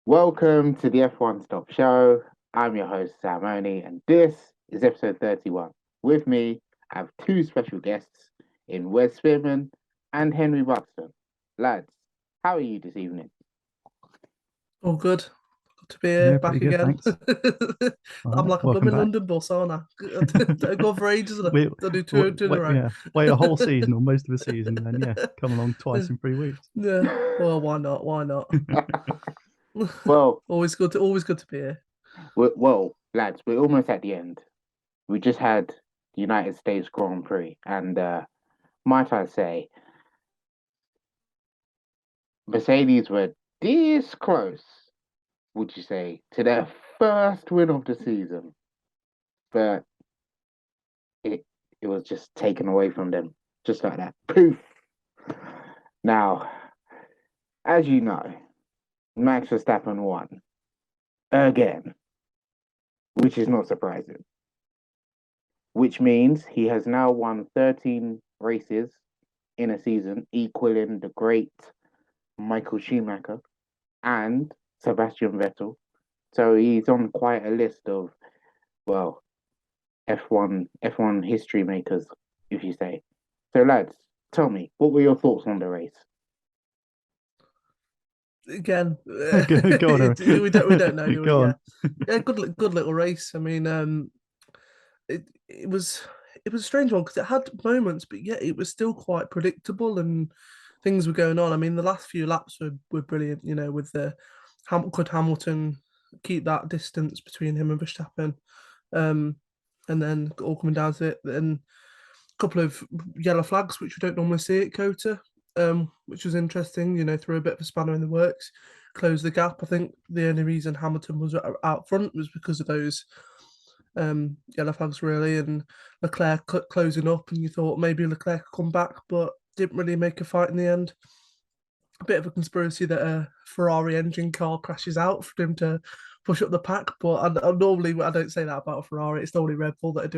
Welcome to the F1Stop show. I'm your host, Sam Oney, and this is episode 31. With me, I have two special guests in Wes Spearman and Henry Buxton. Lads, how are you this evening? All good. Good to be Yeah, back pretty good, again. thanks. All I'm right, like a welcome blooming back. London bus, aren't I? Don't go for ages and We I do two in a wait, row. yeah, wait a whole season or most of the season, then yeah, come along twice in 3 weeks. Yeah. Well, why not? Why not? Well, Always good to be here. lads, we're almost at the end. We just had the United States Grand Prix, and might I say, Mercedes were this close, would you say, to their first win of the season, but it it was just taken away from them, just like that. Poof. Now, as you know, Max Verstappen won again, which is not surprising. Which means he has now won 13 races in a season, equaling the great Michael Schumacher and Sebastian Vettel. So he's on quite a list of, well, F1 history makers, if you say. So lads, tell me, what were your thoughts on the race? Again, Go on, we don't know, Aaron. do we? Go Yeah. on. Yeah, good little race. I mean, it was a strange one because it had moments, but yet it was still quite predictable and things were going on. I mean, the last few laps were brilliant. With the could Hamilton keep that distance between him and Verstappen, um, and then all coming down to it. Then a couple of yellow flags, which we don't normally see at Kota, which was interesting. Threw a bit of a spanner in the works, closed the gap. I think the only reason Hamilton was out front was because of those yellow flags, really, and Leclerc closing up. And you thought maybe Leclerc could come back, but didn't really make a fight in the end. A bit of a conspiracy that a Ferrari engine car crashes out for him to push up the pack. But normally I don't say that about a Ferrari. It's normally Red Bull that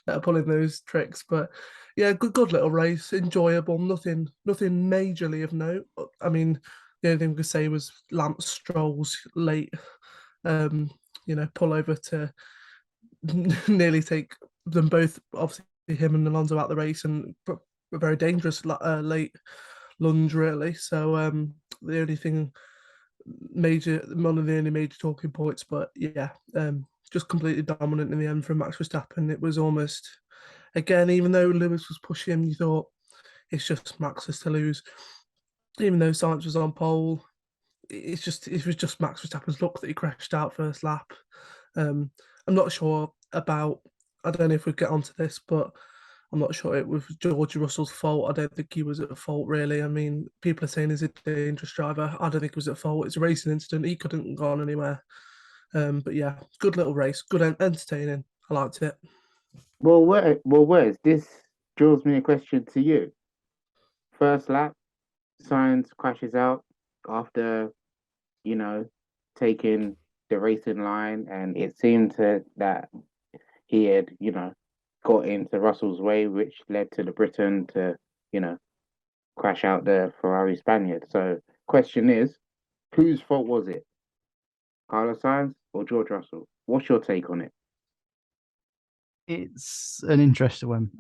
are pulling those tricks. But yeah, good little race, enjoyable. Nothing majorly of note. I mean, the only thing we could say was Lance Stroll's late, um, pull over to nearly take them both, obviously him and Alonso, out the race, and a very dangerous late lunge, really. So the only thing one of the only major talking points, but yeah, just completely dominant in the end from Max Verstappen. It was almost, again, even though Lewis was pushing him, you thought it's just Max's to lose. Even though Sainz was on pole, it was just Max Verstappen's luck that he crashed out first lap. Um, I'm not sure about. I don't know if we get onto this, but I'm not sure it was George Russell's fault. I don't think he was at fault, really. I mean, people are saying he's a dangerous driver. I don't think it was at fault. It's a racing incident. He couldn't have gone anywhere. But yeah, good little race. Good, entertaining. I liked it. Wes, this draws me a question to you. First lap, Sainz crashes out after, you know, taking the racing line, and it seemed that he had, got into Russell's way, which led to the Briton to, you know, crash out the Ferrari Spaniard. So, question is, whose fault was it? Carlos Sainz or George Russell? What's your take on it? It's an interesting one.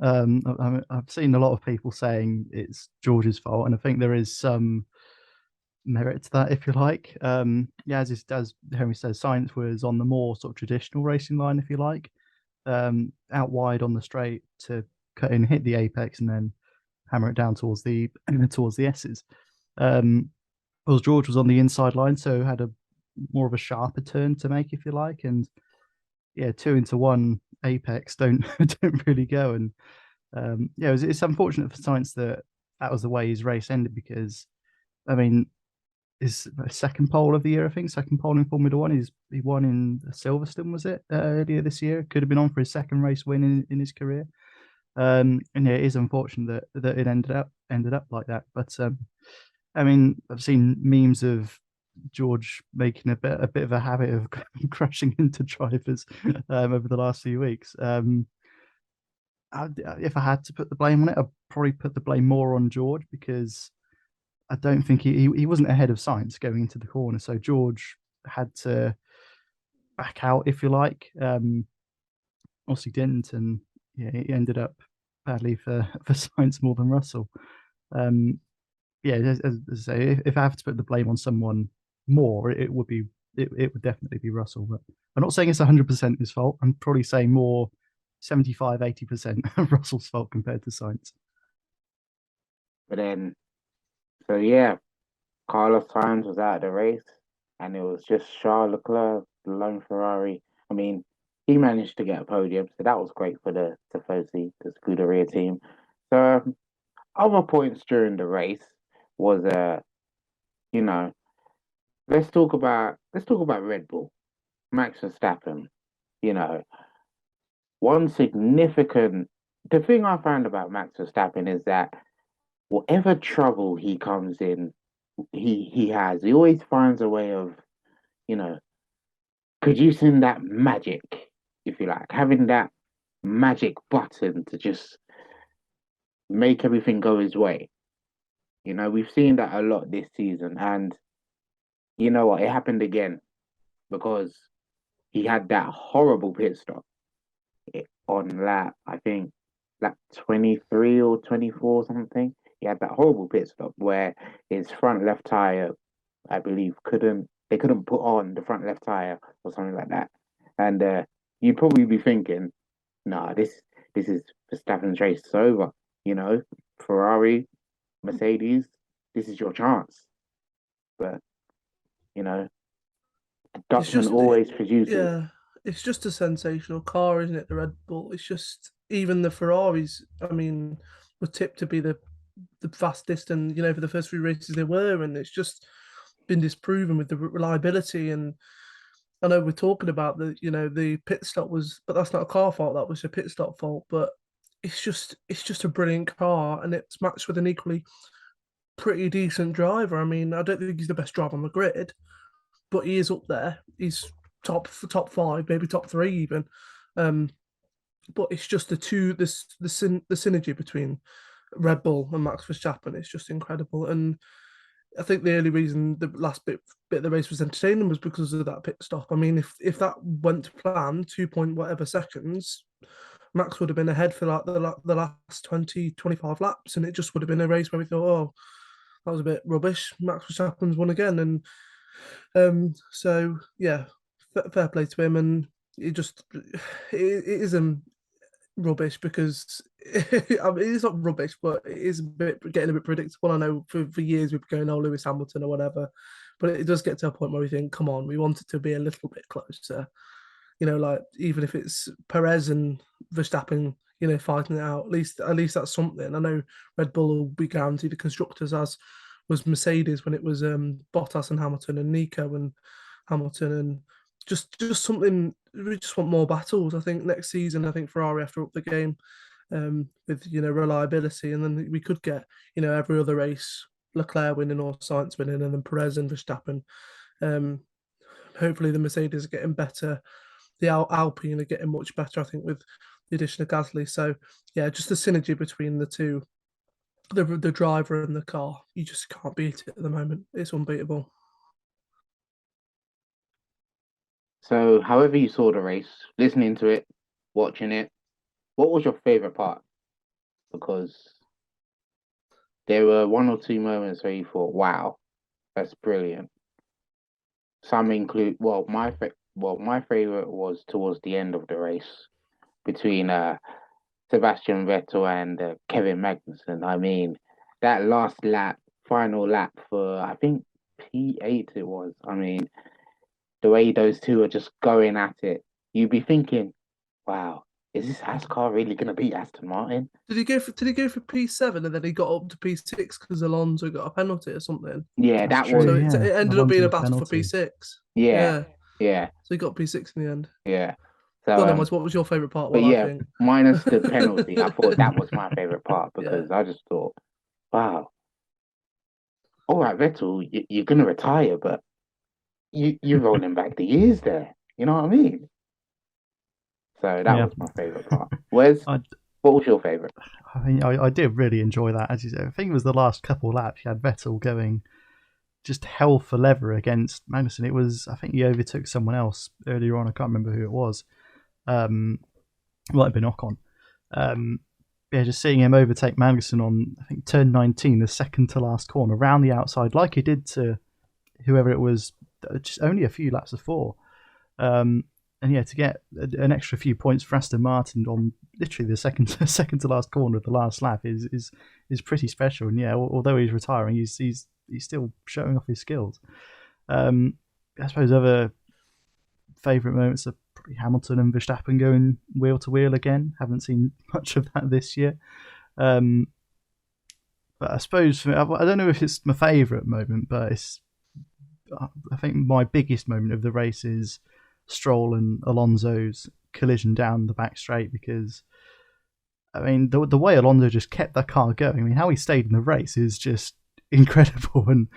I've seen a lot of people saying it's George's fault, and I think there is some merit to that, if you like. Yeah, as Henry says, Science was on the more sort of traditional racing line, if you like, out wide on the straight to cut in, hit the apex, and then hammer it down towards the towards the S's. Whereas George was on the inside line, so had a more of a sharper turn to make, if you like, and yeah, two into one apex don't don't really go. And yeah, it's unfortunate for Science that that was the way his race ended because, I mean, his second pole of the year, I think, second pole in Formula One. He won in Silverstone, was it, earlier this year? Could have been on for his second race win in his career. And yeah, it is unfortunate that it ended up like that. But I mean, I've seen memes of George making a bit of a habit of crashing into drivers over the last few weeks. If I had to put the blame on it, I'd probably put the blame more on George because I don't think he wasn't ahead of Science going into the corner. So George had to back out, if you like. Obviously didn't, and yeah, it ended up badly for for Sainz more than Russell. Um, yeah, as I say, if I have to put the blame on someone more, it would be it would definitely be Russell. But I'm not saying it's 100% his fault. I'm probably saying more 75, 80% of Russell's fault compared to Sainz. But then, so yeah, Carlos Sainz was out of the race, and it was just Charles Leclerc, the lone Ferrari. I mean, he managed to get a podium, so that was great for the Tifosi, the Scuderia team. So other points during the race was you know, let's talk about Red Bull, Max Verstappen. You know, one significant the thing I found about Max Verstappen is that whatever trouble he comes in, he always finds a way of, you know, producing that magic, if you like, having that magic button to just make everything go his way. You know, we've seen that a lot this season, and you know what? It happened again because he had that horrible pit stop on lap, I think, lap 23 or 24 something. He had that horrible pit stop where his front left tire, I believe, they couldn't put on the front left tire or something like that. And you'd probably be thinking, nah, this is Verstappen's race is over. You know, Ferrari, Mercedes, this is your chance. But you know, the It's Dutchman just, always produces. yeah, it's just a sensational car, isn't it? The Red Bull. It's just even the Ferraris. I mean, were tipped to be the fastest, and for the first few races they were, and it's just been disproven with the reliability. And I know we're talking about the pit stop was, but that's not a car fault. That was a pit stop fault. But it's just a brilliant car, and it's matched with an equally pretty decent driver. I mean, I don't think he's the best driver on the grid, but he is up there. He's top five, maybe top three even. Um, but it's just the synergy between Red Bull and Max Verstappen. It's just incredible. And I think the only reason the last bit of the race was entertaining was because of that pit stop. I mean, if that went to plan, 2 point whatever seconds, Max would have been ahead for like the last 20, 25 laps, and it just would have been a race where we thought, oh, that was a bit rubbish. Max Verstappen's won again, and so yeah, fair play to him, and it isn't rubbish because I mean, it's not rubbish, but it is getting a bit predictable. I know for years we've been going, oh, Lewis Hamilton or whatever, but it does get to a point where we think, come on, we want it to be a little bit closer. Like even if it's Perez and Verstappen, fighting it out, at least that's something. I know Red Bull will be guaranteed the constructors, as was Mercedes when it was Bottas and Hamilton and Nico and Hamilton, and just something. We just want more battles. I think next season, I think Ferrari have to up the game with reliability, and then we could get every other race Leclerc winning or Sainz winning, and then Perez and Verstappen. Um, Hopefully the Mercedes are getting better. The Alpine are getting much better, I think, with the addition of Gasly. So yeah, just the synergy between the two, the driver and the car, you just can't beat it at the moment. It's unbeatable. So, however you saw the race, listening to it, watching it, what was your favorite part? Because there were one or two moments where you thought, "Wow, that's brilliant." Some include, my favorite was towards the end of the race between Sebastian Vettel and Kevin Magnussen. I mean, that last lap, final lap for I think P8 it was. I mean, the way those two are just going at it, you'd be thinking, "Wow, is this Ascar really going to beat Aston Martin?" Did he go for P7 and then he got up to P6 because Alonso got a penalty or something? Yeah, That's that true. So was it, Yeah, it ended up being a Alonso's battle for penalty. P6. yeah, Yeah. yeah, So he got P6 in the end. yeah. So Go on, then, what was your favourite part? but Well, I yeah, think. minus the penalty, I thought that was my favorite part Yeah. because I just thought, wow, all right, Vettel, you're gonna retire, but you're rolling back the years there. You know what I mean? So that Yeah, was my favorite part. Wes, I, what was your favorite? I mean, I did really enjoy that. As you said, I think it was the last couple of laps. You had Vettel going just hell for leather against Magnussen. It was, I think he overtook someone else earlier on. I can't remember who it was. Might have been Ocon. Yeah, just seeing him overtake Magnussen on, I think, turn 19, the second to last corner, around the outside, like he did to whoever it was, just only a few laps before. And yeah, to get an extra few points for Aston Martin on literally the second to last corner of the last lap is pretty special. And yeah, although he's retiring, he's still showing off his skills. I suppose other favourite moments are probably Hamilton and Verstappen going wheel to wheel again. Haven't seen much of that this year. But I suppose I don't know if it's my favourite moment, but I think my biggest moment of the race is Stroll and Alonso's collision down the back straight, because I mean the way Alonso just kept that car going, I mean how he stayed in the race is just incredible. And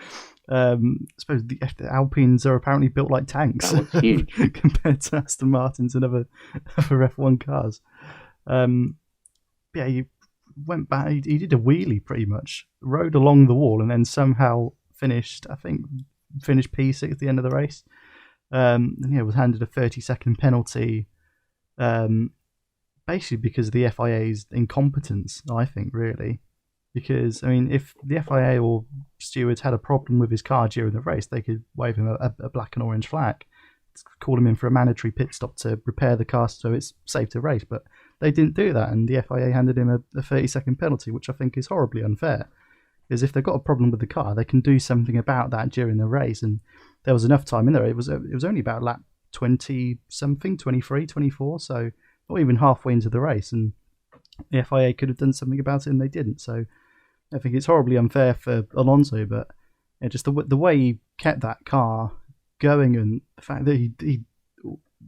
I suppose the Alpines are apparently built like tanks compared to Aston Martins and other F1 cars. Yeah, he went back. He did a wheelie pretty much, rode along the wall, and then somehow finished. I think finished P6 at the end of the race. And yeah, was handed a 30-second penalty, basically because of the FIA's incompetence. I think really. Because, I mean, if the FIA or stewards had a problem with his car during the race, they could wave him a black and orange flag, call him in for a mandatory pit stop to repair the car so it's safe to race. But they didn't do that, and the FIA handed him a 30-second penalty, which I think is horribly unfair. Because if they've got a problem with the car, they can do something about that during the race. And there was enough time in there. It was only about lap 20-something, 23, 24, so not even halfway into the race. And the FIA could have done something about it, and they didn't. So I think it's horribly unfair for Alonso, but yeah, just the way he kept that car going, and the fact that he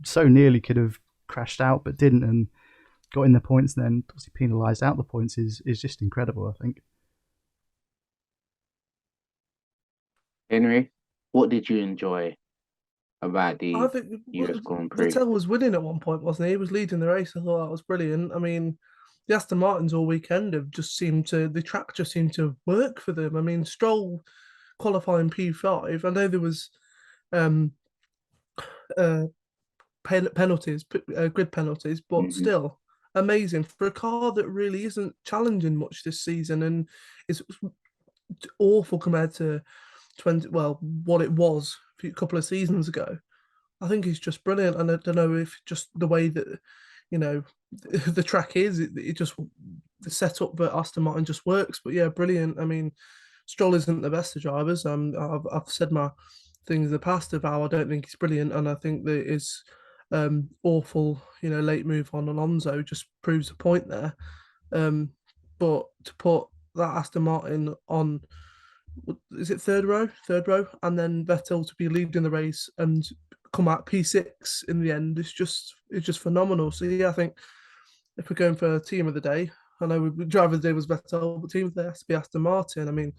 so nearly could have crashed out but didn't, and got in the points, and then obviously penalised out the points is just incredible, I think. Henry, what did you enjoy about the I think US Grand Prix? Vettel was winning at one point, wasn't he? He was leading the race. I thought that was brilliant. I mean, the Aston Martins all weekend have just seemed to, the track just seemed to work for them. I mean, Stroll qualifying P5. I know there was penalties, grid penalties, but still amazing for a car that really isn't challenging much this season, and it's awful compared to what it was a couple of seasons ago. I think it's just brilliant, and I don't know if just the way that the track is, it just the setup that Aston Martin just works. But yeah, brilliant. I mean, Stroll isn't the best of drivers. I've said my things in the past of how I don't think he's brilliant, and I think that his awful late move on Alonso just proves the point there. But to put that Aston Martin on, is it third row, and then Vettel to be leading the race and come out P6 in the end, it's just phenomenal. So yeah, I think if we're going for team of the day, I know driver of the day was Vettel, but team of the day has to be Aston Martin. I mean,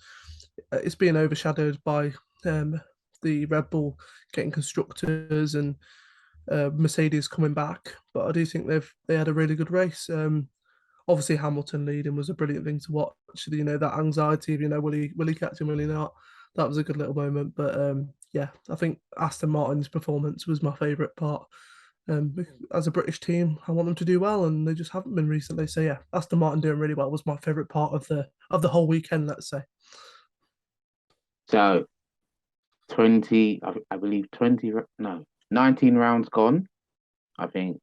it's being overshadowed by the Red Bull getting constructors and Mercedes coming back, but I do think they had a really good race. Obviously Hamilton leading was a brilliant thing to watch. That anxiety of will he catch him, will he not? That was a good little moment. But yeah, I think Aston Martin's performance was my favourite part. As a British team, I want them to do well, and they just haven't been recently. So yeah, Aston Martin doing really well was my favourite part of the whole weekend, let's say. So 20, I believe 19 rounds gone. I think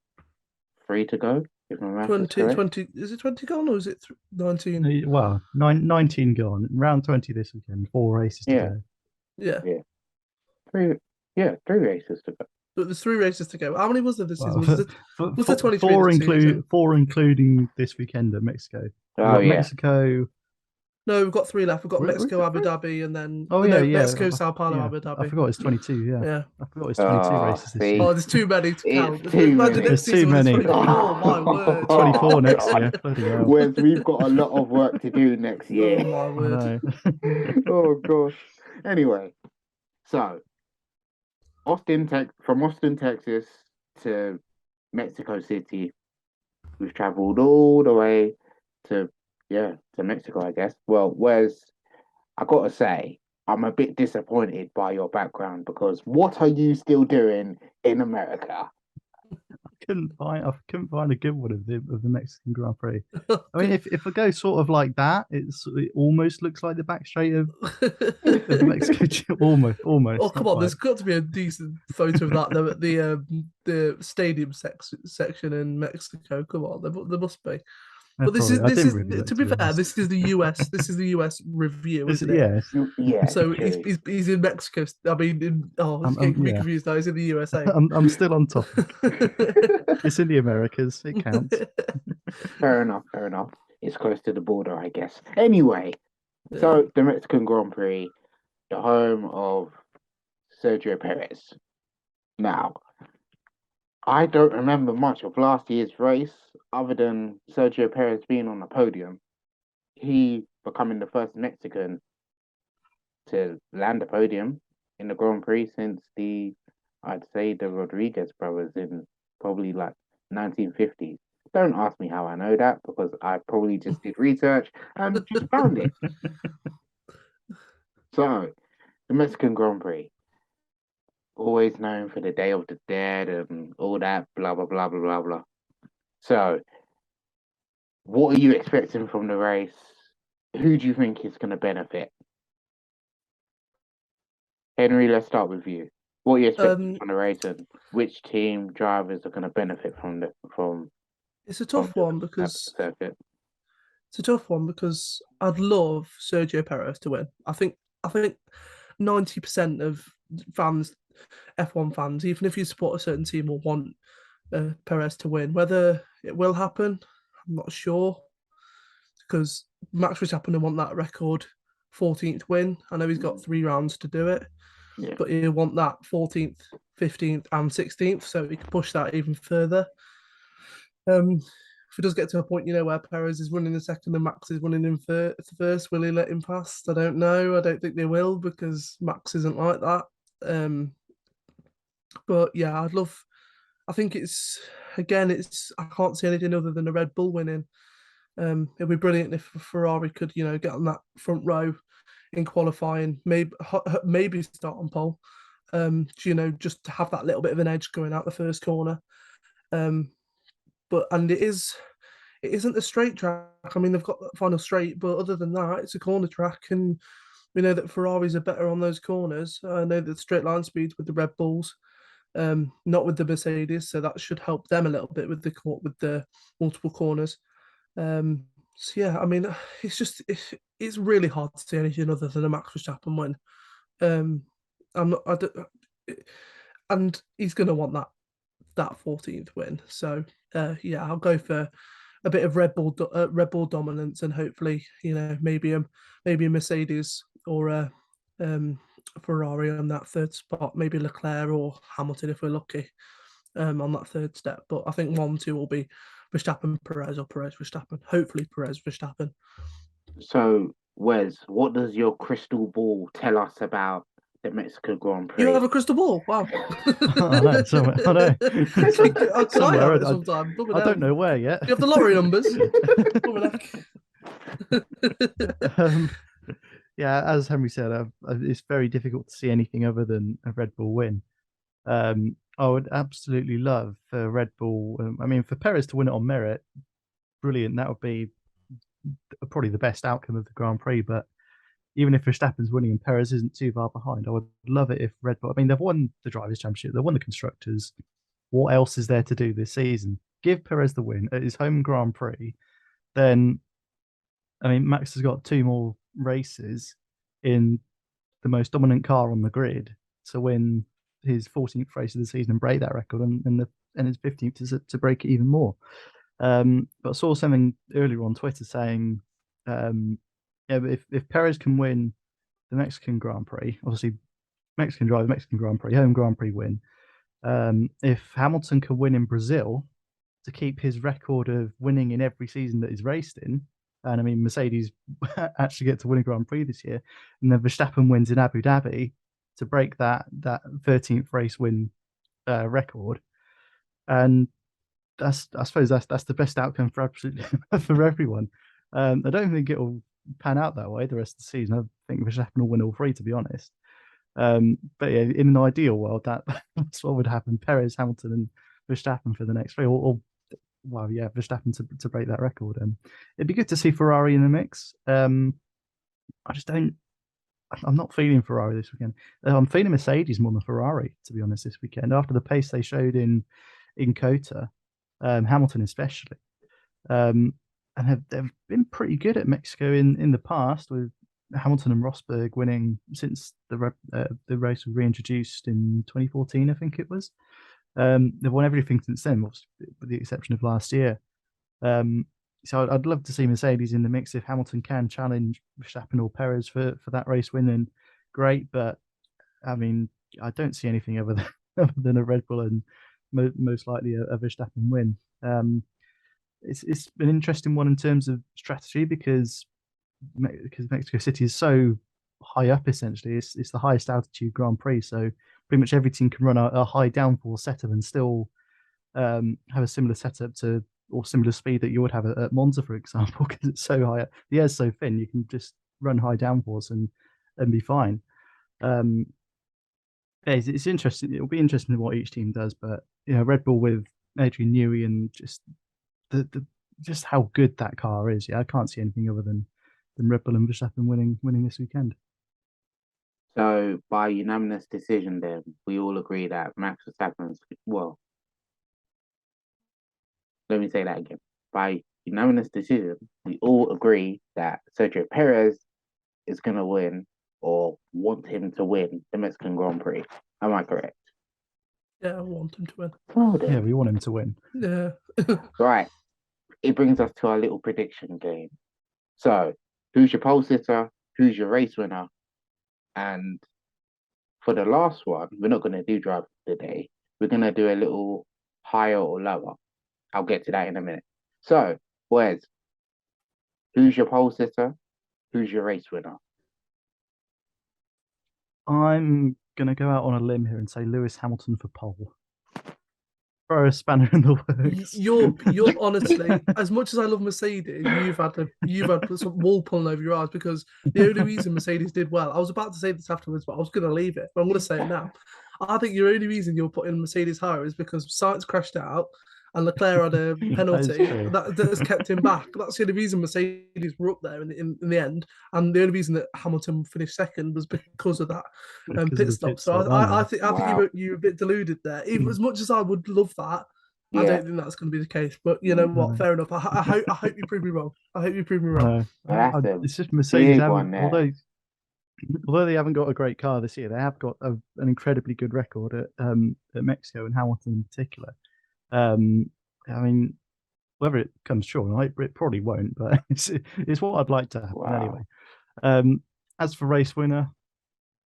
3 to go. If my math is correct. 20, is it 20 gone or is it 19? Well, 19 gone. Round 20 this weekend. 4 races to go. Yeah. 3 races to go. But there's 3 races to go. How many was there this season? Was there 23? Four including this weekend at Mexico. Mexico. No, we've got 3 left. We've got Mexico, Abu Dhabi, and then Mexico, Sao Paulo, Abu Dhabi. I forgot it's 22. Yeah. I forgot it's 22 races this year. Oh, there's too many to count. There's too many. Oh my word! 24 next year. Whereas we've got a lot of work to do next year. Oh my word! Oh gosh. Anyway, so from Austin, Texas to Mexico City, we've travelled all the way to Mexico, I guess. Well, I gotta say, I'm a bit disappointed by your background because what are you still doing in America? I couldn't find a good one of the Mexican Grand Prix. I mean, if I go sort of like that, it almost looks like the back straight of the Mexico. Almost, Oh, almost, come not on! quite. There's got to be a decent photo of that. The stadium section in Mexico. Come on, there must be. But this Probably, is I this didn't is really look, to to be be fair. honest. This is the US. This is the US review, isn't it? Yeah, Yeah, So true. he's in Mexico. I mean, it's getting me yeah. confused now. He's in the USA. I'm still on topic. It's in the Americas. It counts. Fair enough, fair enough. It's close to the border, I guess. Anyway, Yeah. so the Mexican Grand Prix, the home of Sergio Perez. Now, I don't remember much of last year's race other than Sergio Perez being on the podium. He becoming the first Mexican to land a podium in the Grand Prix since I'd say the Rodriguez brothers in probably like 1950s. Don't ask me how I know that because I probably just did research and just found it. So, the Mexican Grand Prix, always known for the Day of the Dead and all that, blah, blah, blah, blah, blah, blah. So, what are you expecting from the race? Who do you think is going to benefit? Henry, let's start with you. What are you expecting um, from the race and which team drivers are going to benefit it's a from tough the one because circuit? I'd love Sergio Perez to win. I think 90% of fans, F1 fans, even if you support a certain team, will want Perez to win. Whether it will happen, I'm not sure because Max Verstappen will want that record 14th win. I know he's got 3 rounds to do it, Yeah. but he'll want that 14th, 15th, and 16th so he can push that even further. If it does get to a point, where Perez is running the second and Max is running in first, will he let him past? I don't know. I don't think they will because Max isn't like that. Um, but yeah, I'd love. I think it's. I can't see anything other than a Red Bull winning. It'd be brilliant if Ferrari could, get on that front row in qualifying, maybe start on pole. Just to have that little bit of an edge going out the first corner. But it isn't a straight track. I mean, they've got the final straight, but other than that, it's a corner track, and we know that Ferraris are better on those corners. I know that straight line speeds with the Red Bulls, not with the Mercedes, so that should help them a little bit with the multiple corners. So yeah, I mean, it's really hard to see anything other than a Max Verstappen win. Um, I'm not, I don't, and he's going to want that 14th win. So yeah, I'll go for a bit of Red Bull dominance, and hopefully, maybe a Mercedes or a Ferrari on that third spot, maybe Leclerc or Hamilton if we're lucky on that third step. But I think 1-2 will be Verstappen Perez or Perez Verstappen. Hopefully Perez Verstappen. So, Wes, what does your crystal ball tell us about the Mexican Grand You Prix? have a crystal ball. Wow. I know. Somewhere, I know. Can I have Somewhere. it sometime? I don't know where yet. You have the lottery numbers. um, yeah, as Henry said, it's very difficult to see anything other than a Red Bull win. I would absolutely love for Red Bull. I mean, for Perez to win it on merit, brilliant. That would be probably the best outcome of the Grand Prix. But even if Verstappen's winning and Perez isn't too far behind, I would love it if Red Bull. I mean, they've won the Drivers' Championship, they've won the Constructors. What else is there to do this season? Give Perez the win at his home Grand Prix. Then, I mean, Max has got 2 more races in the most dominant car on the grid to win his 14th race of the season and break that record, and his 15th to break it even more. But I saw something earlier on Twitter saying, yeah, but if Perez can win the Mexican Grand Prix, obviously Mexican driver, Mexican Grand Prix, home Grand Prix win. If Hamilton can win in Brazil to keep his record of winning in every season that he's raced in, and I mean Mercedes actually get to win a Grand Prix this year, and then Verstappen wins in Abu Dhabi to break that 13th race win record, and I suppose that's the best outcome for absolutely for everyone. I don't think it'll pan out that way the rest of the season. I think Verstappen will win all three, to be honest. But yeah, in an ideal world, that's what would happen: Perez, Hamilton, and Verstappen for the next three, or well, yeah, Verstappen to break that record. It'd be good to see Ferrari in the mix. I just don't. I'm not feeling Ferrari this weekend. I'm feeling Mercedes more than Ferrari, to be honest, this weekend. After the pace they showed in Kota, Hamilton especially, and they've been pretty good at Mexico in the past, with Hamilton and Rosberg winning since the race was reintroduced in 2014, I think it was. They've won everything since then, with the exception of last year. So I'd love to see Mercedes in the mix. If Hamilton can challenge Verstappen or Perez for that race win, then great. But I mean, I don't see anything other than a Red Bull and most likely a Verstappen win. It's an interesting one in terms of strategy because Mexico City is so high up. Essentially, it's the highest altitude Grand Prix, so pretty much every team can run a high downforce setup and still have a similar setup to or similar speed that you would have at Monza, for example, because it's so high. The air's so thin, you can just run high downforce and be fine. It's interesting. It'll be interesting what each team does, but Red Bull with Adrian Newey and just just how good that car is. Yeah, I can't see anything other than Red Bull and Verstappen winning this weekend. So by unanimous decision, then we all agree that Max Verstappen's let me say that again. By unanimous decision, we all agree that Sergio Perez is going to win or want him to win the Mexican Grand Prix. Am I correct? Yeah, I want him to win. Well, then. Yeah, we want him to win. Yeah. Right. It brings us to our little prediction game. So, who's your pole sitter? Who's your race winner? And for the last one, we're not going to do drive of the day. We're going to do a little higher or lower. I'll get to that in a minute. So, boys, who's your pole sitter? Who's your race winner? I'm going to go out on a limb here and say Lewis Hamilton for pole. Throw a spanner in the works. You're honestly, as much as I love Mercedes, you've had some wool pulling over your eyes, because the only reason Mercedes did well, I was about to say this afterwards, but I was going to leave it, but I'm going to say it now. I think the only reason you're putting Mercedes higher is because Sainz crashed out and Leclerc had a penalty that has kept him back. That's the only reason Mercedes were up there in the end, and the only reason that Hamilton finished second was because of that pit stop. So I think you're a bit deluded there. Even as much as I would love that, I don't think that's going to be the case. But you know what? Fair enough. I hope you prove me wrong. I hope you prove me wrong. It's just Mercedes, although they haven't got a great car this year, they have got an incredibly good record at Mexico and Hamilton in particular. I mean, whether it comes true, it probably won't, but it's what I'd like to happen anyway. As for race winner,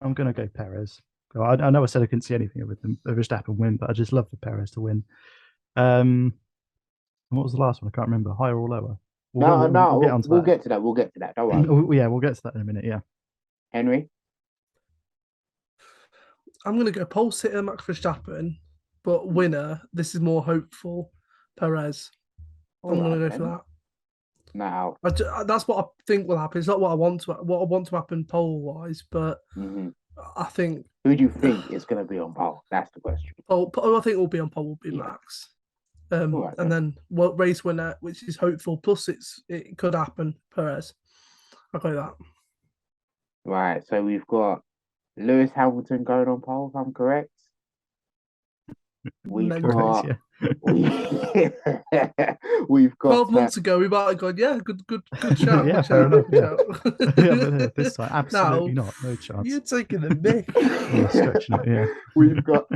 I'm going to go Perez. I know I said I couldn't see anything with them, Verstappen win, but I just love for Perez to win. What was the last one? I can't remember. Higher or lower? We'll get to that. We'll get to that. Don't worry. Yeah, we'll get to that in a minute. Yeah. Henry? I'm going to go pole sitter Max Verstappen, but winner, this is more hopeful, Perez. I'm going to go for that. Now, that's what I think will happen. It's not what I want to happen pole wise, but I think. Who do you think is going to be on pole? That's the question. I think will be on pole will be Max, and then race winner, which is hopeful. Plus, it could happen. Perez. I'll go that. Right. So we've got Lewis Hamilton going on pole. If I'm correct. We've got 12 months ago. We might have gone, good shout. Yeah, fair enough. Yeah. But this time, absolutely not. No chance. You're taking the mick. You're stretching it. Yeah. We've got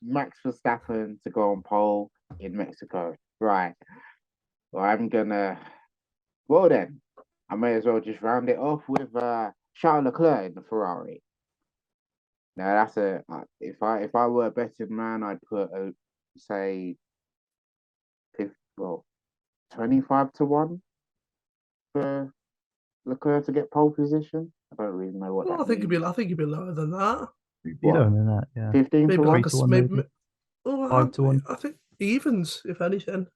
Max Verstappen to go on pole in Mexico. Right. Well, then, I may as well just round it off with Charles Leclerc in the Ferrari. Now that's if I were a betting man, I'd put say 25-1 for Leclerc to get pole position. I don't really know what that means. I think it'd be lower than that. Lower than that, yeah. 15-1, maybe 5-1. I think evens, if anything.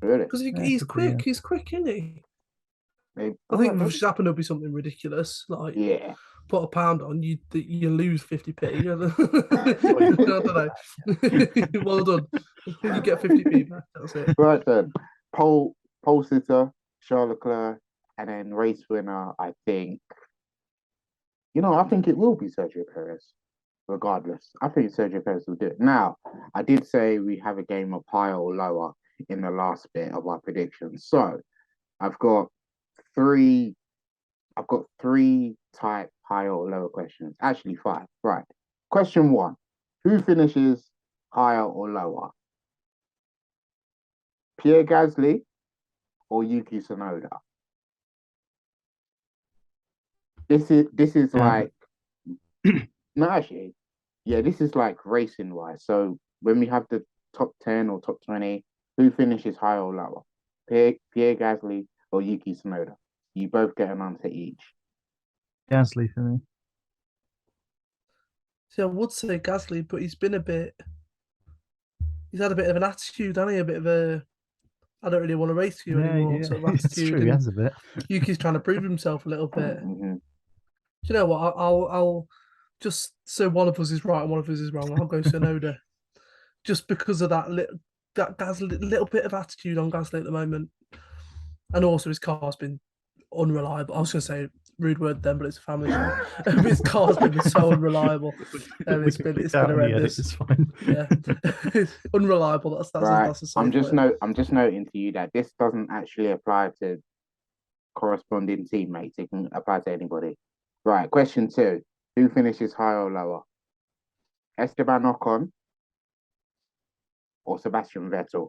Really? Because he's quick. He's quick, isn't he? I think Verstappen will be something ridiculous, like yeah. put a pound on you lose 50p. I don't know. Well done. You get 50p back. That's it. Right then, pole sitter, Charles Leclerc, and then race winner. I think I think it will be Sergio Perez. Regardless, I think Sergio Perez will do it. Now, I did say we have a game of higher or lower in the last bit of our predictions. So I've got three. I've got three type higher or lower questions. Actually, five. Right. Question one: who finishes higher or lower? Pierre Gasly or Yuki Tsunoda? This is like no, actually, yeah, this is like racing wise. So when we have the top 10 or top 20, who finishes higher or lower? Pierre Gasly or Yuki Tsunoda? You both get an answer each. Gasly for me. See, I would say Gasly, but he's had a bit of an attitude, hasn't he? A bit of a I don't really want to race you anymore sort of It's attitude. true, he has a bit. Yuki's trying to prove himself a little bit. Mm-hmm. Do you know what? I'll just so one of us is right and one of us is wrong. I'll go Tsunoda, just because of that little bit of attitude on Gasly at the moment, and also his car's been unreliable. I was going to say rude word then, but it's a family show. His car's been so unreliable. It's been horrendous. It's fine. Yeah, it's unreliable. That's Right. a safe word. I'm just noting to you that this doesn't actually apply to corresponding teammates. It can apply to anybody. Right. Question two: who finishes higher or lower? Esteban Ocon or Sebastian Vettel?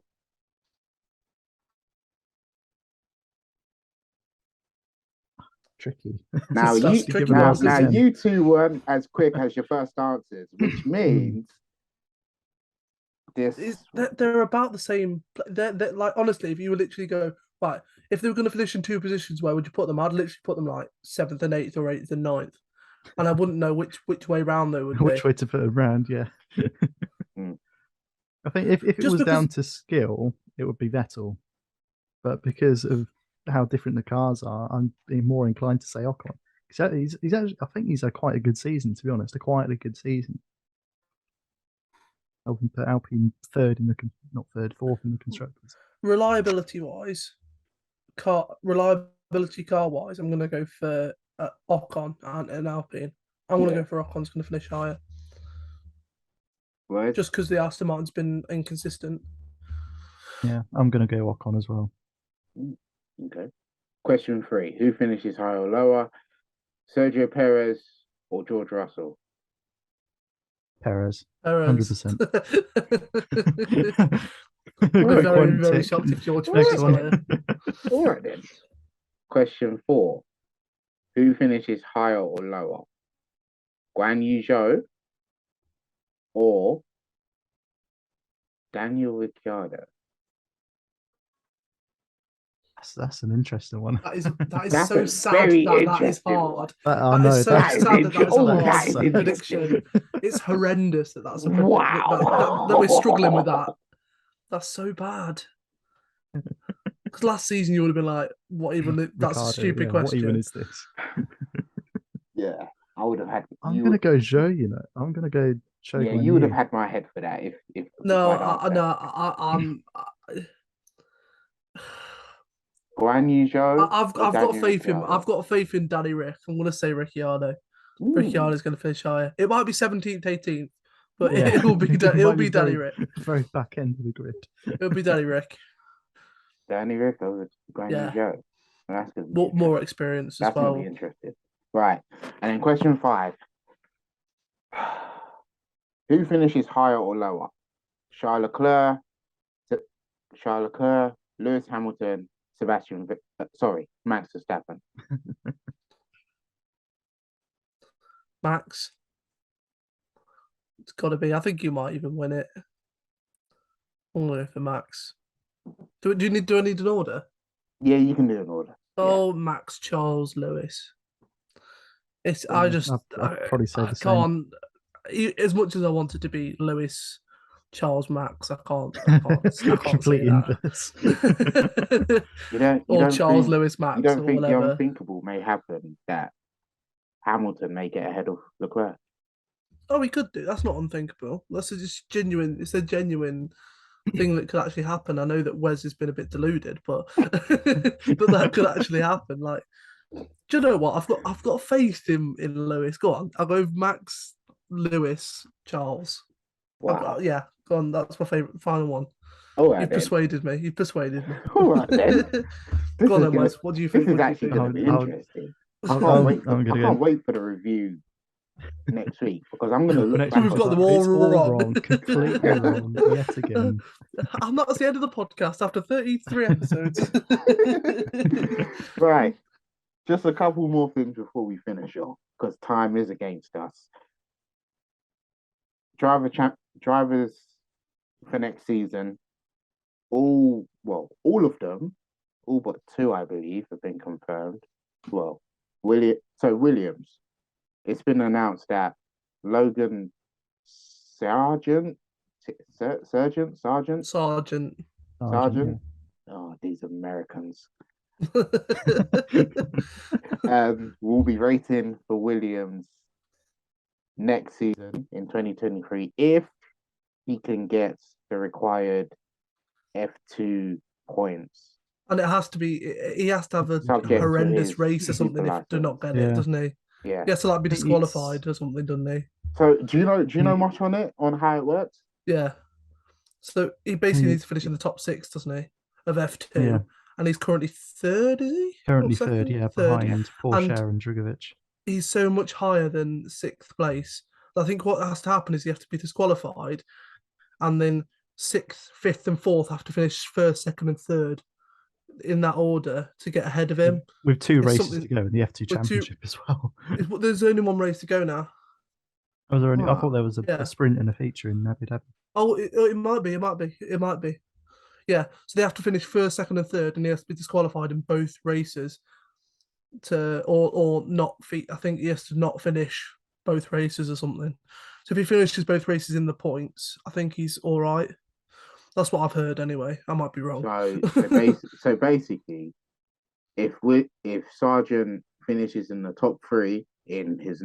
Tricky. Now That's you tricky. now you two weren't as quick as your first answers, which means they're about the same. They're like honestly, if you were literally go right, if they were going to finish in two positions, where would you put them? I'd literally put them like seventh and eighth or eighth and ninth, and I wouldn't know which way round they would be. Which way to put it around? Yeah. I think if it was down to skill, it would be Vettel, but because of how different the cars are, I'm being more inclined to say Ocon. He's actually, I think he's had quite a good season, to be honest, a quietly good season. Helping put Alpine fourth in the constructors. Reliability car wise, I'm going to go for Ocon and Alpine. I'm going to go for Ocon's going to finish higher. Right. Just because the Aston Martin's been inconsistent. Yeah, I'm going to go Ocon as well. Okay. Question three: who finishes higher or lower? Sergio Perez or George Russell? Perez. 100%. Quick very, one, very tick. shocked if George Next finishes one. higher. All right then. Question four: who finishes higher or lower? Guan Yu Zhou or Daniel Ricciardo? That's an interesting one. That is That's so sad that is hard. That is so sad that is a hard prediction. It's horrendous that's a prediction. Wow. That we're struggling with that. That's so bad. Because last season you would have been like, "What even? That's Ricardo, a stupid yeah, question." What even is this? Yeah, I would have had. I'm going to go Zhou. I'm going to go Zhou. Yeah, you would have had my head for that if no, I'm. Guan Yu Zhou. I've got faith in Danny Rick. I'm going to say Ricciardo. Ricciardo's going to finish higher. It might be 17th, 18th, but it'll be Danny Rick. Very back end of the grid. It'll be Danny Rick. Danny Rick over Guan Yu Zhou. That's more experience as well. That's going to be interesting. Right, and then question five: who finishes higher or lower? Charles Leclerc, Lewis Hamilton, Max Verstappen. Max. It's got to be. I think you might even win it. I'm going for Max. Do I need an order? Yeah, you can do an order. Oh, yeah. Max, Charles, Lewis. I'd probably say the same. As much as I wanted to be Lewis, Charles Max. I can't say Complete that. inverse. You Or don't Charles think Lewis Max or the whatever. unthinkable may happen that Hamilton may get ahead of Leclerc? Oh, we could do. That's not unthinkable. That's just genuine. It's a genuine thing that could actually happen. I know that Wes has been a bit deluded, but but that could actually happen. Like, do you know what? I've got faith in Lewis. Go on, I'll go with Max, Lewis, Charles. Wow. Yeah, go on. That's my favorite final one. All right You've then. persuaded me. You've persuaded me. All right then. Go on then, Wes. What do you This think? is What do you actually think? going to be interesting. I can't I'm wait. gonna I go. can't wait for the review next week because I'm going to look Next back We've week, got on them it. all it's all wrong. wrong, completely wrong, yet again. And that's the end of the podcast after 33 episodes. Right. Just a couple more things before we finish off because time is against us. Drivers for next season, all of them, all but two, I believe, have been confirmed. Well, Williams. It's been announced that Logan Sargent, Sergeant. Sergeant. Oh, these Americans. Will be racing for Williams next season in 2023 if he can get the required F2 points. And it has to be, he has to have a Subject to horrendous his race or something super if to not get license. it, doesn't he? Yeah. He has to like be I think disqualified or something, doesn't he? So do you know much on it, on how it works? Yeah. So he basically needs to finish in the top six, doesn't he? Of F2. Yeah. And he's currently third, is he? Currently Or second? third, yeah, Third. behind Porsche and Drugovic. He's so much higher than sixth place. I think what has to happen is you have to be disqualified, and then sixth, fifth, and fourth have to finish first, second, and third in that order to get ahead of him. With two It's races something- to go in the F2 with two- Championship as well. There's only one race to go now. Was there only? I Wow. thought there was Yeah. a sprint and a feature in Abu Dhabi. Oh, it might be. It might be. Yeah. So they have to finish first, second, and third, and he has to be disqualified in both races or not. I think he has to not finish both races or something. So if he finishes both races in the points, I think he's all right. That's what I've heard anyway. I might be wrong. So basically, if Sargent finishes in the top three in his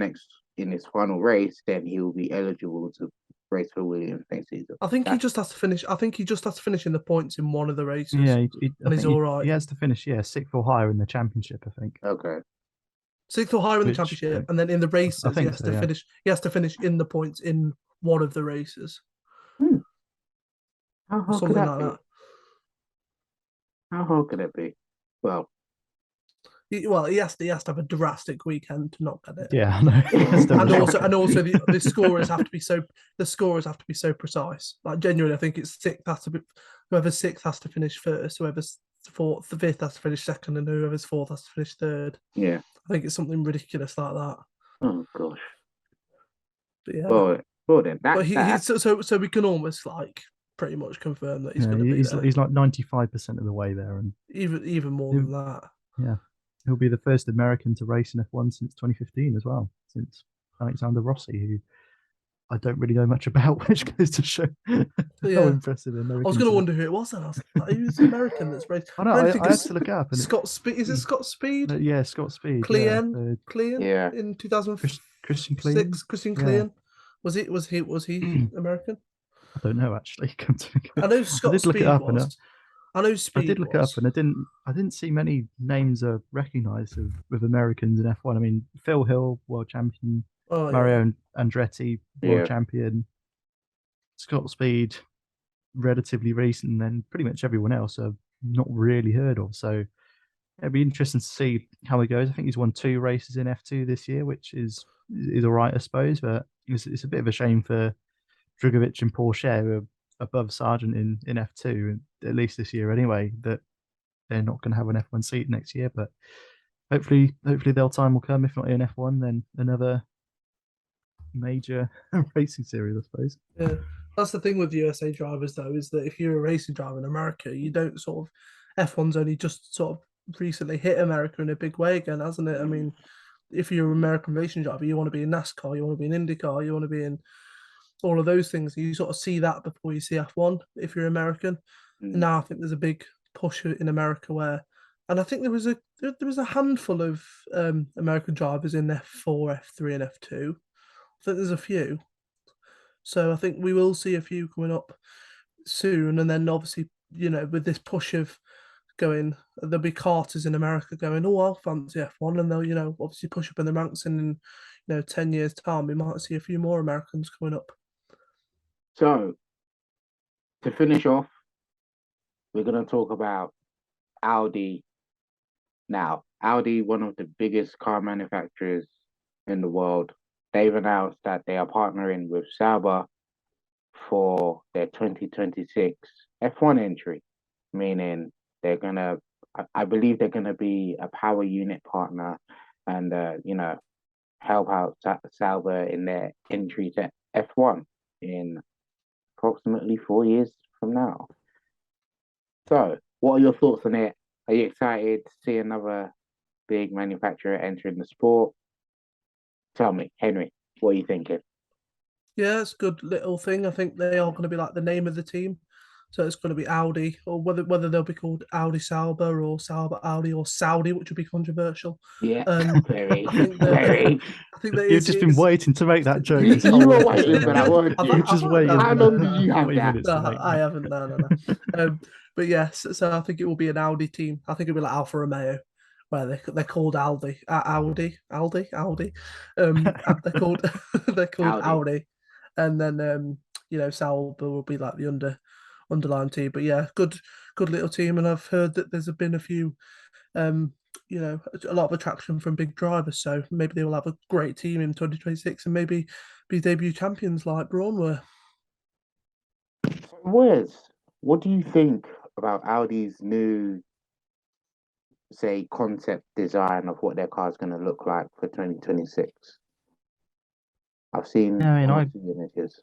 final race, then he will be eligible to race for Williams next season. I think he just has to finish. I think he just has to finish in the points in one of the races. Yeah, and he's all right. He has to finish, sixth or higher in the championship, I think. Okay. Sixth or higher in the championship, and then in the races, he has to finish. He has to finish in the points in one of the races. How hard Something like that. How hard could it be? Well, he has to have a drastic weekend to not get it. Yeah, I know. and also the scorers have to be so precise. Like genuinely, I think it's sixth has to be whoever's sixth has to finish first, whoever's fourth, the fifth has to finish second, and whoever's fourth has to finish third. Yeah, I think it's something ridiculous like that. Oh gosh. But yeah. Well then, so we can almost like pretty much confirm that he's going to be there. He's like 95% of the way there, and even more than that. Yeah, he'll be the first American to race in F1 since 2015 as well, since Alexander Rossi, who I don't really know much about, which goes to show how impressive Americans. I was going to wonder who it was, and I was like, who's the American that's raced? I know. I had to look up. And Scott Speed. Is it Scott Speed? Yeah, Scott Speed. Clean. Yeah. In 2006. Christian Clean. Christian Clean. Was he American? I don't know actually. I know Scott Speed was. I know Speed. I did look it up, and I didn't see many names recognised with Americans in F1. I mean, Phil Hill, world champion. Mario Andretti, world champion. Scott Speed, relatively recent, and then pretty much everyone else I've not really heard of. So it'd be interesting to see how it goes. I think he's won 2 races in F2 this year, which is all right, I suppose. But it's a bit of a shame for Drugovic and Porsche, who are above Sargent in F2, at least this year anyway, that they're not going to have an F1 seat next year. But hopefully their time will come. If not in F1, then another major racing series, I suppose. Yeah, that's the thing with USA drivers, though, is that if you're a racing driver in America, you don't sort of F1's only just sort of recently hit America in a big way again, hasn't it? I mean, if you're an American racing driver, you want to be in NASCAR, you want to be in IndyCar, you want to be in all of those things. You sort of see that before you see F1 if you're American. And now I think there's a big push in America where, and I think there was a handful of American drivers in F4, F3, and F2. I think there's a few. So I think we will see a few coming up soon, and then obviously, with this push of going, there'll be carters in America going, oh, I'll fancy F1, and they'll, obviously push up in the ranks, and in 10 years' time, we might see a few more Americans coming up. So, to finish off, we're going to talk about Audi now. Audi, one of the biggest car manufacturers in the world, they've announced that they are partnering with Sauber for their 2026 F1 entry, meaning they're gonna, I believe they're gonna be a power unit partner, and help out Sauber in their entry to F1 in approximately 4 years from now. So, what are your thoughts on it? Are you excited to see another big manufacturer entering the sport? Tell me, Henry, what are you thinking? Yeah, it's a good little thing. I think they are going to be like the name of the team. So it's going to be Audi, or whether they'll be called Audi Sauber or Sauber Audi or Saudi, which would be controversial. Yeah, very, I think very. I think that You've just been waiting to make that joke. This You whole were episode, waiting for that, weren't You're you? just waiting. How long did you have 40 that? minutes No, to make I that. haven't. No. But yes, so I think it will be an Audi team. I think it'll be like Alfa Romeo, where they're called Audi, Audi. They're called they're called Audi. Audi, and then Sauber will be like the underlying team. But yeah, good little team, and I've heard that there's been a few um a lot of attraction from big drivers, so maybe they will have a great team in 2026 and maybe be debut champions like Braun were. Wes, what do you think about Audi's new, say, concept design of what their car is going to look like for 2026? I've seen Yeah, I mean, one or two images.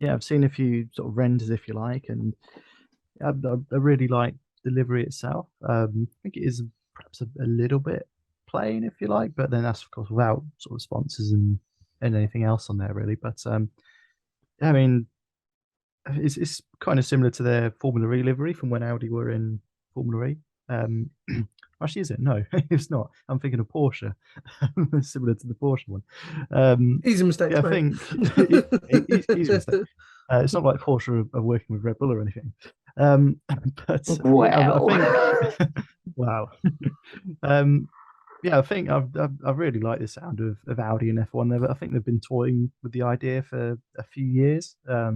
I've seen a few sort of renders, if you like, and I really like the livery itself. I think it is perhaps a little bit plain, if you like, but then that's of course without sort of sponsors and anything else on there really. But I mean, it's kind of similar to their Formula E livery from when Audi were in Formula E. Actually, is it? No, it's not. I'm thinking of Porsche, similar to the Porsche one. Easy mistakes, Yeah, I mate. think easy mistake. It's not like Porsche are working with Red Bull or anything. But I Well, think, wow. Yeah, I think I've really liked the sound of Audi and F1. I think they've been toying with the idea for a few years. I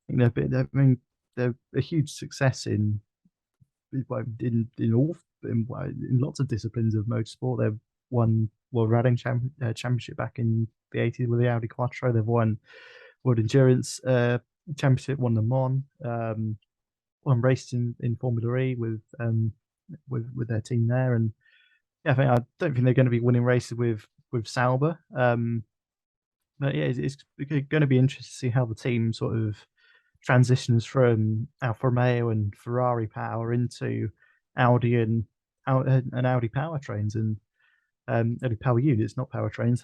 think I mean, they're a huge success in all in lots of disciplines of motorsport. They've won World Rallying Championship back in the 80s with the Audi Quattro. They've won World Endurance Championship, won Le Mans, won races in Formula E with their team there. And yeah, I don't think they're going to be winning races with Sauber. But yeah, it's going to be interesting to see how the team sort of transitions from Alfa Romeo and Ferrari power into Audi and Audi powertrains and only power units, not powertrains.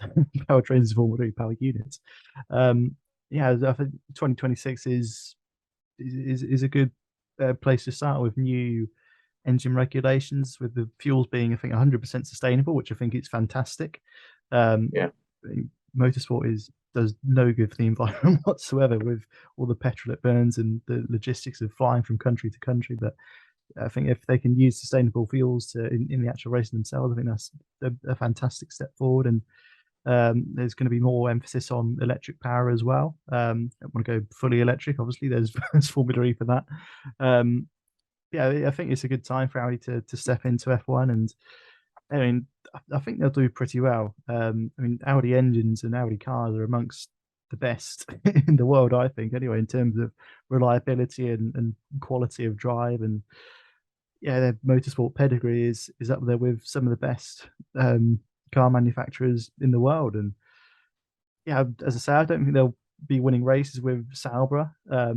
Powertrains is Formula E power units. Yeah, I think 2026 is a good place to start with new engine regulations, with the fuels being, I think, 100% sustainable, which I think is fantastic. yeah. Motorsport does no good for the environment whatsoever with all the petrol it burns and the logistics of flying from country to country. But I think if they can use sustainable fuels in the actual racing themselves, I think that's a fantastic step forward. And there's going to be more emphasis on electric power as well. I want to go fully electric. Obviously, there's Formula E for that. Yeah, I think it's a good time for Audi to step into F1, and I mean, I think they'll do pretty well. I mean, Audi engines and Audi cars are amongst the best in the world, I think, anyway, in terms of reliability and quality of drive. And yeah, their motorsport pedigree is up there with some of the best car manufacturers in the world. And yeah, as I say, I don't think they'll be winning races with Sauber, but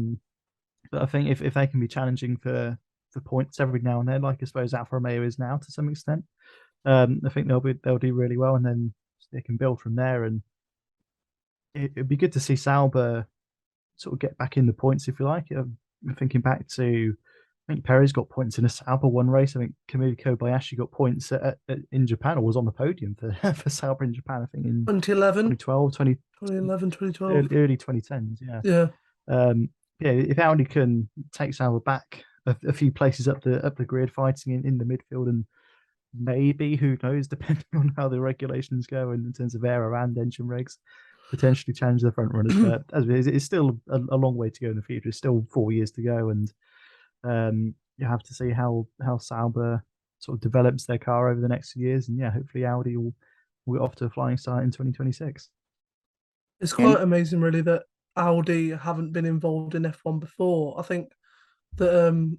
I think if they can be challenging for points every now and then, like I suppose Alfa Romeo is now to some extent, I think they'll do really well, and then they can build from there. And it'd be good to see Sauber sort of get back in the points, if you like. I'm thinking back to, I think Perez got points in a Sauber one race. I think Kamui Kobayashi got points in Japan, or was on the podium for, for Sauber in Japan, I think in 2011, 2012, 2011, 2012. early 2010s. Yeah. Yeah. Yeah, if Audi can take Sauber back a few places up the grid, fighting in the midfield, and maybe, who knows, depending on how the regulations go in terms of aero and engine regs, potentially change the front runners. But as it is, it's still a long way to go in the future. It's still 4 years to go, and you have to see how Sauber sort of develops their car over the next few years. And yeah, hopefully Audi will get off to a flying start in 2026. It's And quite amazing, really, that Audi haven't been involved in F1 before. I think that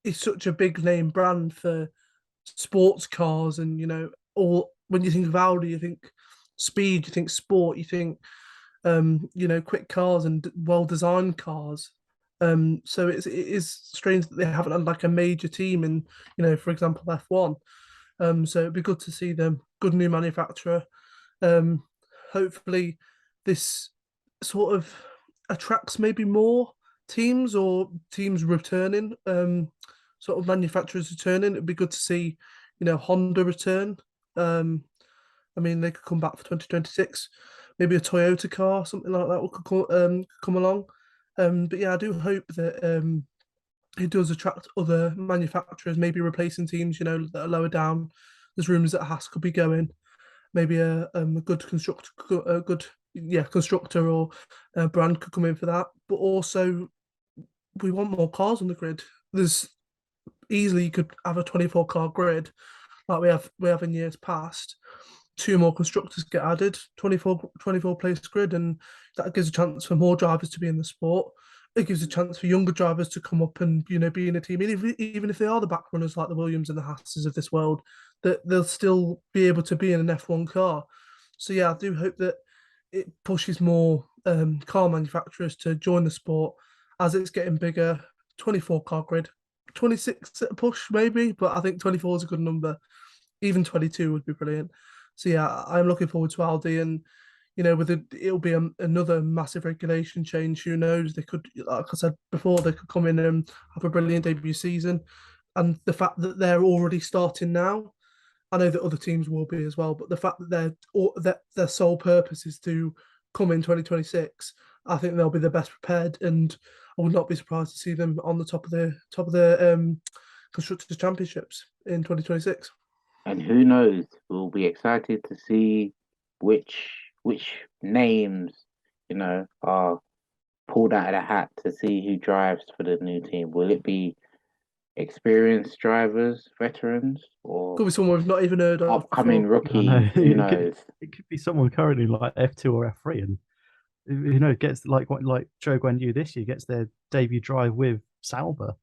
it's such a big name brand for sports cars, and all when you think of Audi, you think speed, you think sport, you think quick cars and well designed cars. So it is strange that they haven't had like a major team in, for example, F1. So it'd be good to see them, good new manufacturer. Um, Hopefully, this sort of attracts maybe more teams, or teams returning, sort of manufacturers returning. It'd be good to see, Honda return. Um, I mean, they could come back for 2026. Maybe a Toyota car, something like that, could come along. But yeah, I do hope that it does attract other manufacturers, maybe replacing teams, that are lower down. There's rumours that Haas could be going. Maybe a good constructor, constructor or a brand could come in for that. But also, we want more cars on the grid. There's easily, you could have a 24 car grid like we have in years past. Two more constructors get added, 24 place grid, and that gives a chance for more drivers to be in the sport. It gives a chance for younger drivers to come up and be in a team, even if they are the back runners like the Williams and the Hasses of this world, that they'll still be able to be in an F1 car. So yeah, I do hope that it pushes more car manufacturers to join the sport as it's getting bigger. 24 car grid, 26 at a push maybe, but I think 24 is a good number. Even 22 would be brilliant. So yeah, I'm looking forward to Aldi, and it'll be another massive regulation change. Who knows? They could, like I said before, they could come in and have a brilliant debut season, and the fact that they're already starting now, I know that other teams will be as well. But the fact that their sole purpose is to come in 2026, I think they'll be the best prepared, and I would not be surprised to see them on the top of the constructors championships in 2026. and who knows? We'll be excited to see which names, are pulled out of the hat to see who drives for the new team. Will it be experienced drivers, veterans, or Could be someone we've not even heard of upcoming before. I know rookies? Who knows? it could be someone currently like F2 or F3, and gets like Joe Guan Yu this year gets their debut drive with Sauber,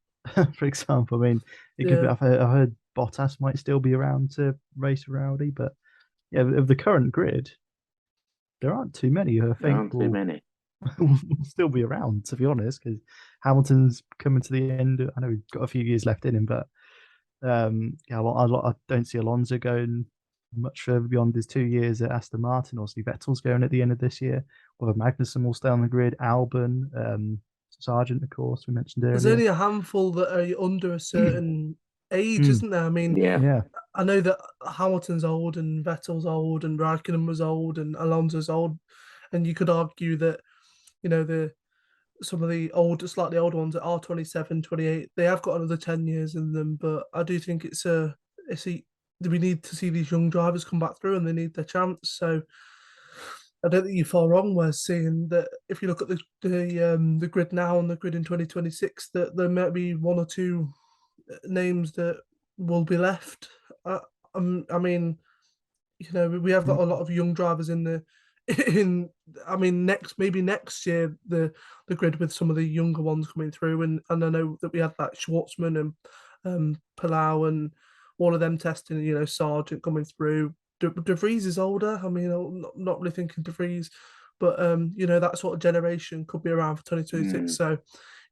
for example. I mean, it could be. Yeah, I've heard Bottas might still be around to race Rowdy, but yeah, of the current grid, there aren't too many who I There think aren't too many. will still be around, to be honest, because Hamilton's coming to the end. I know we've got a few years left in him, but yeah, I don't see Alonso going much further beyond his 2 years at Aston Martin. Obviously, Vettel's going at the end of this year. Whether Magnussen will stay on the grid, Albon, Sargent, of course, we mentioned there's earlier. only a handful that are under a certain age, Mm, isn't there? I mean, Yeah, yeah, I know that Hamilton's old and Vettel's old and Raikkonen was old and Alonso's old, and you could argue that the some of the slightly older ones that are 27, 28, they have got another 10 years in them. But I do think we need to see these young drivers come back through, and they need their chance. So I don't think you're far wrong with saying that if you look at the grid now and the grid in 2026, that there might be one or two names that will be left. Uh, I mean, we have got a lot of young drivers in the in. I mean, next year the grid with some of the younger ones coming through, and I know that we had that Schwartzman and Palau and all of them testing. Sargent coming through. De Vries is older. I mean, I'm not really thinking De Vries, but that sort of generation could be around for 2026. mm, So,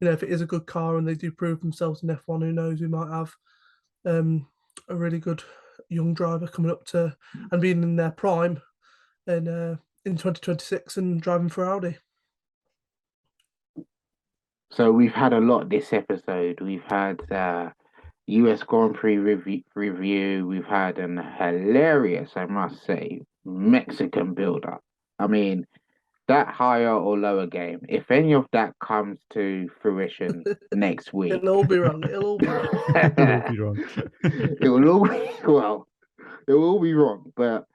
if it is a good car and they do prove themselves in F1, who knows? We might have a really good young driver coming up to and being in their prime in in 2026 and driving for Audi. So we've had a lot this episode. We've had US Grand Prix review. We've had an hilarious, I must say, Mexican build-up. I mean, that higher or lower game, if any of that comes to fruition next week, It'll all be wrong. It'll all be wrong. It'll all be wrong. it will all be, well, it will all be wrong. But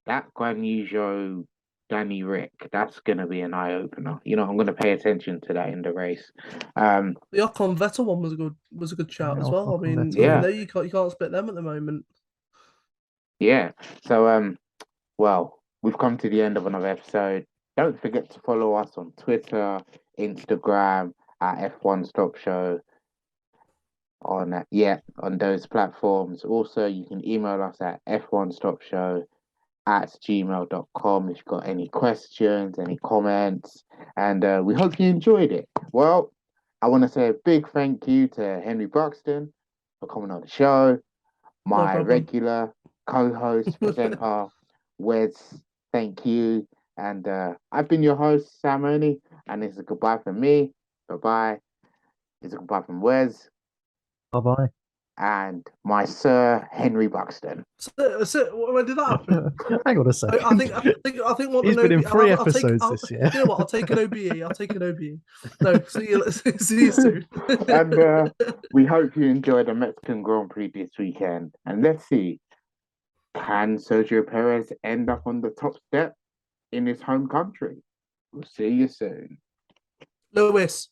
that Guan Yu Zhou, Danny Rick, that's going to be an eye opener. You know, I'm going to pay attention to that in the race. The Ocon Vettel one was a good shout as well. I mean, Vettel. even though you can't split them at the moment. Yeah. So well, we've come to the end of another episode. Don't forget to follow us on Twitter, Instagram at F1Stop Show on those platforms. Also, you can email us at f1stopshow@gmail.com if you've got any questions, any comments, and we hope you enjoyed it. Well, I want to say a big thank you to Henry Buxton for coming on the show, my regular co-host, presenter, Wes, thank you. And I've been your host, Sam Oney, and this is a goodbye from me. Bye-bye. It's a goodbye from Wes. Bye-bye. And my Sir Henry Buxton. So when did that happen? Hang on a second. I think what he's been in 3 episodes this year. You know what? I'll take an OBE. No, see you soon. And we hope you enjoy the Mexican Grand Prix this weekend. And let's see, can Sergio Perez end up on the top step in his home country? We'll see you soon. Lewis.